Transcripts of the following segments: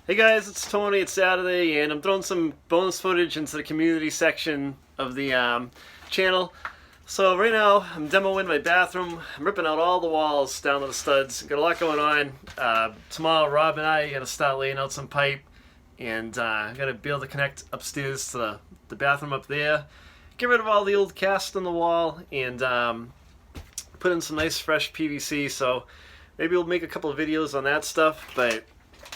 Hey guys, it's Tony. It's Saturday, and I'm throwing some bonus footage into the community section of the channel. So right now, I'm demoing my bathroom. I'm ripping out all the walls down to the studs. Got a lot going on. Tomorrow, Rob and I are gonna start laying out some pipe, and gotta be able to connect upstairs to the bathroom up there. Get rid of all the old cast on the wall, and put in some nice fresh PVC. So maybe we'll make a couple of videos on that stuff, but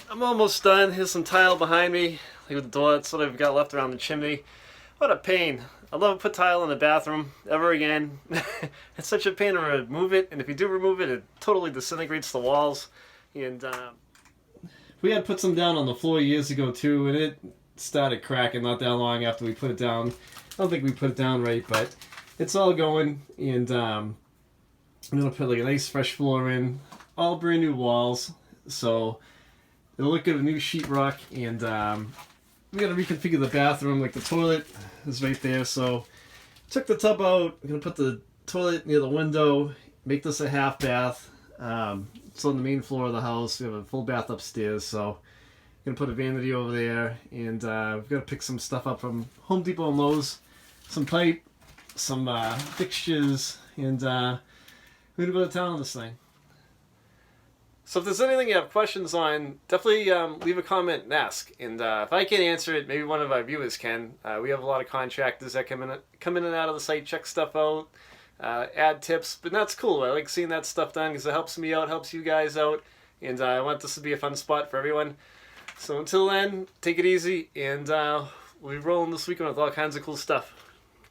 I'm almost done. Here's some tile behind me. Look at the door. That's what I've got left around the chimney. What a pain. I'll never put tile in the bathroom ever again. It's such a pain to remove it, and if you do remove it, it totally disintegrates the walls. And we had put some down on the floor years ago too, and it started cracking not that long after we put it down. I don't think we put it down right, but it's all going. And I'm gonna put like a nice fresh floor in, all brand new walls. So it'll look good, a new sheetrock, and we gotta reconfigure the bathroom. Like the toilet is right there, so took the tub out. I'm gonna put the toilet near the window, make this a half bath. It's on the main floor of the house. We have a full bath upstairs, so I'm gonna put a vanity over there, and we've got to pick some stuff up from Home Depot and Lowe's, some pipe, some fixtures, and we're gonna go to town on this thing. So if there's anything you have questions on, definitely leave a comment and ask. And if I can't answer it, maybe one of our viewers can. We have a lot of contractors that come in and out of the site, check stuff out, add tips. But that's cool. I like seeing that stuff done because it helps me out, helps you guys out. And I want this to be a fun spot for everyone. So until then, take it easy. And we'll be rolling this weekend with all kinds of cool stuff.